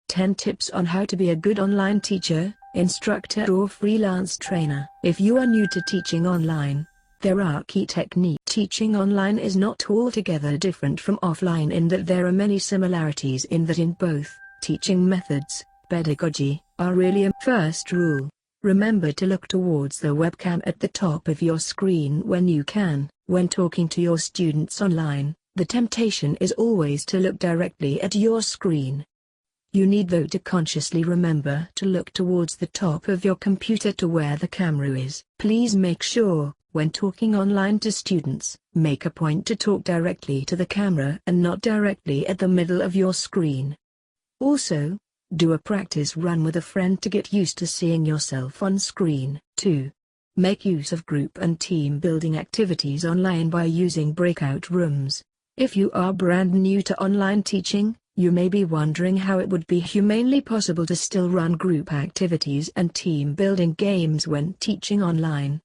10 tips on how to be a good online teacher, instructor or freelance trainer. If you are new to teaching online, there are key techniques. Teaching online is not altogether different from offline in that there are many similarities in both teaching methods, pedagogy, are really a first rule. Remember to look towards the webcam at the top of your screen when you can. When talking to your students online, the temptation is always to look directly at your screen. You need though to consciously remember to look towards the top of your computer to where the camera is. Please make sure, when talking online to students, make a point to talk directly to the camera and not directly at the middle of your screen. Also, do a practice run with a friend to get used to seeing yourself on screen. 2. Make use of group and team building activities online by using breakout rooms. If you are brand new to online teaching, you may be wondering how it would be humanly possible to still run group activities and team building games when teaching online.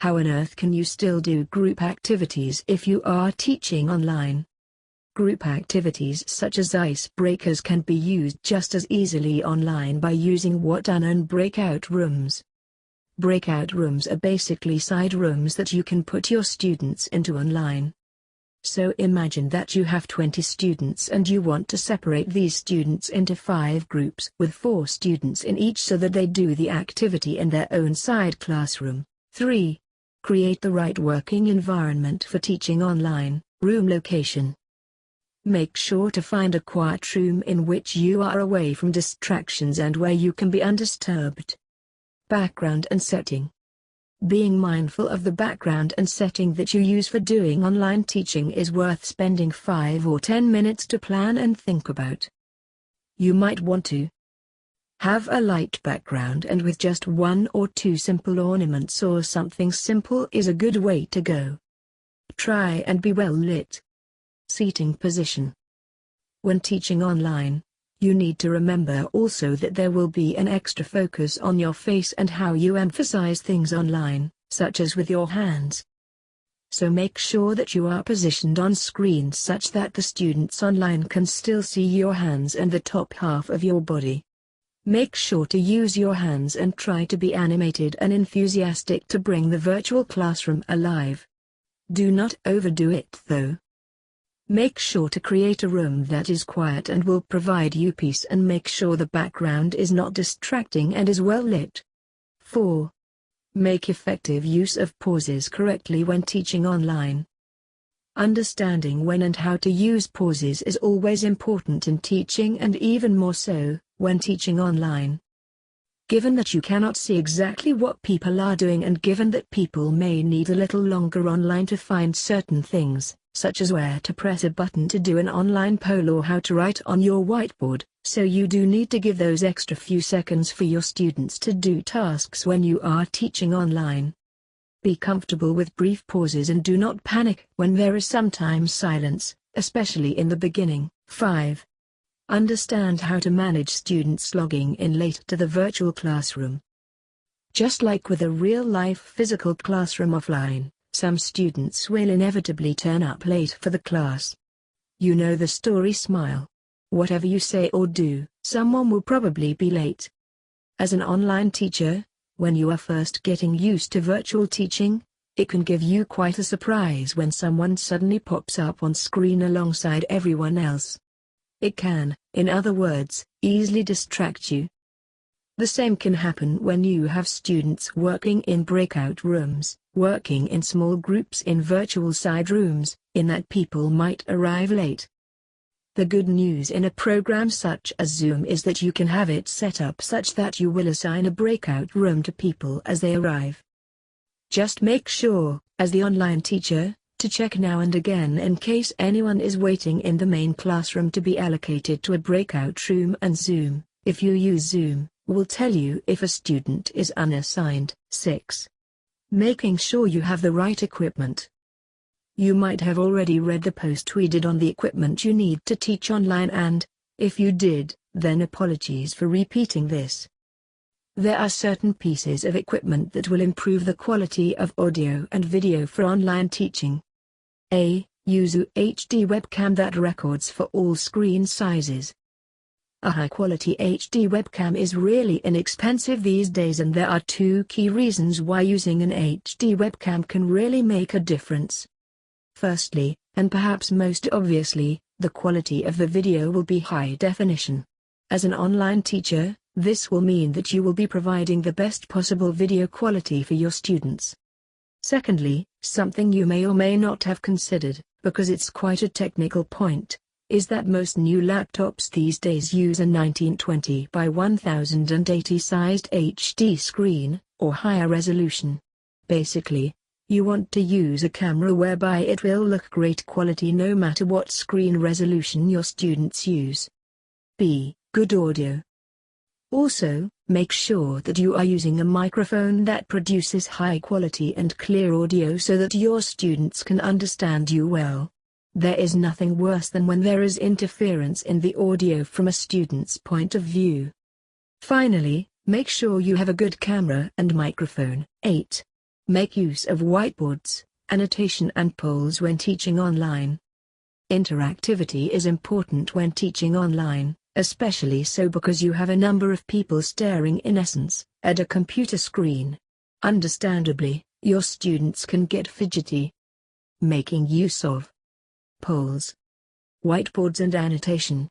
How on earth can you still do group activities if you are teaching online? Group activities such as icebreakers can be used just as easily online by using what are known breakout rooms. Breakout rooms are basically side rooms that you can put your students into online. So imagine that you have 20 students and you want to separate these students into 5 groups with 4 students in each so that they do the activity in their own side classroom. 3. Create the right working environment for teaching online. Room location. Make sure to find a quiet room in which you are away from distractions and where you can be undisturbed. Background and setting. Being mindful of the background and setting that you use for doing online teaching is worth spending 5 or 10 minutes to plan and think about. You might want to have a light background and with just 1 or 2 simple ornaments or something simple is a good way to go. Try and be well lit. Seating position. When teaching online, you need to remember also that there will be an extra focus on your face and how you emphasize things online, such as with your hands. So make sure that you are positioned on screen such that the students online can still see your hands and the top half of your body. Make sure to use your hands and try to be animated and enthusiastic to bring the virtual classroom alive. Do not overdo it though. Make sure to create a room that is quiet and will provide you peace and make sure the background is not distracting and is well lit. 4. Make effective use of pauses correctly when teaching online. Understanding when and how to use pauses is always important in teaching and even more so, when teaching online. Given that you cannot see exactly what people are doing and given that people may need a little longer online to find certain things, such as where to press a button to do an online poll or how to write on your whiteboard, so you do need to give those extra few seconds for your students to do tasks when you are teaching online. Be comfortable with brief pauses and do not panic when there is sometimes silence, especially in the beginning. 5. Understand how to manage students logging in late to the virtual classroom. Just like with a real-life physical classroom offline, some students will inevitably turn up late for the class. You know the story. Smile. Whatever you say or do, someone will probably be late. As an online teacher, when you are first getting used to virtual teaching, it can give you quite a surprise when someone suddenly pops up on screen alongside everyone else. It can, in other words, easily distract you. The same can happen when you have students working in breakout rooms, working in small groups in virtual side rooms, in that people might arrive late. The good news in a program such as Zoom is that you can have it set up such that you will assign a breakout room to people as they arrive. Just make sure, as the online teacher, to check now and again in case anyone is waiting in the main classroom to be allocated to a breakout room, and Zoom, if you use Zoom, will tell you if a student is unassigned. 6. Making sure you have the right equipment. You might have already read the post we did on the equipment you need to teach online and, if you did, then apologies for repeating this. There are certain pieces of equipment that will improve the quality of audio and video for online teaching. A. Use a HD webcam that records for all screen sizes. A high-quality HD webcam is really inexpensive these days, and there are two key reasons why using an HD webcam can really make a difference. Firstly, and perhaps most obviously, the quality of the video will be high definition. As an online teacher, this will mean that you will be providing the best possible video quality for your students. Secondly, something you may or may not have considered, because it's quite a technical point, is that most new laptops these days use a 1920 by 1080 sized HD screen, or higher resolution. Basically, you want to use a camera whereby it will look great quality no matter what screen resolution your students use. B. Good audio. Also, make sure that you are using a microphone that produces high quality and clear audio so that your students can understand you well. There is nothing worse than when there is interference in the audio from a student's point of view. Finally, make sure you have a good camera and microphone. 8. Make use of whiteboards, annotation and polls when teaching online. Interactivity is important when teaching online, especially so because you have a number of people staring in essence at a computer screen. Understandably, your students can get fidgety. Making use of polls, whiteboards and annotation.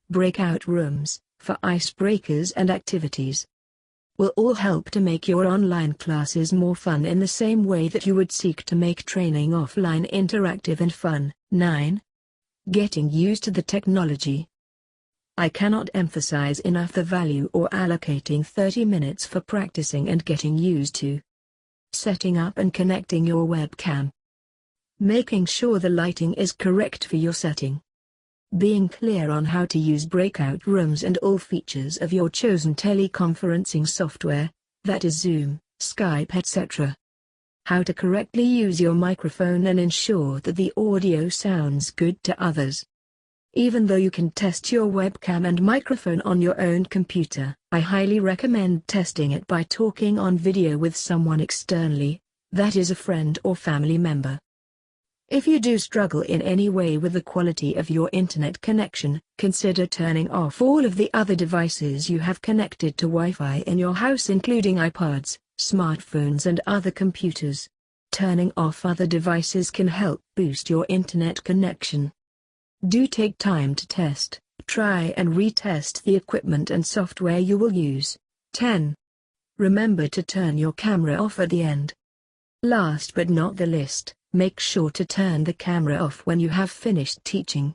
Breakout rooms, for icebreakers and activities, will all help to make your online classes more fun in the same way that you would seek to make training offline interactive and fun. 9. Getting used to the technology. I cannot emphasize enough the value of allocating 30 minutes for practicing and getting used to setting up and connecting your webcam. Making sure the lighting is correct for your setting. Being clear on how to use breakout rooms and all features of your chosen teleconferencing software, that is Zoom, Skype etc. How to correctly use your microphone and ensure that the audio sounds good to others. Even though you can test your webcam and microphone on your own computer, I highly recommend testing it by talking on video with someone externally, that is a friend or family member. If you do struggle in any way with the quality of your internet connection, consider turning off all of the other devices you have connected to Wi-Fi in your house, including iPads, smartphones and other computers. Turning off other devices can help boost your internet connection. Do take time to test, try and retest the equipment and software you will use. 10. Remember to turn your camera off at the end. Last but not the least, make sure to turn the camera off when you have finished teaching.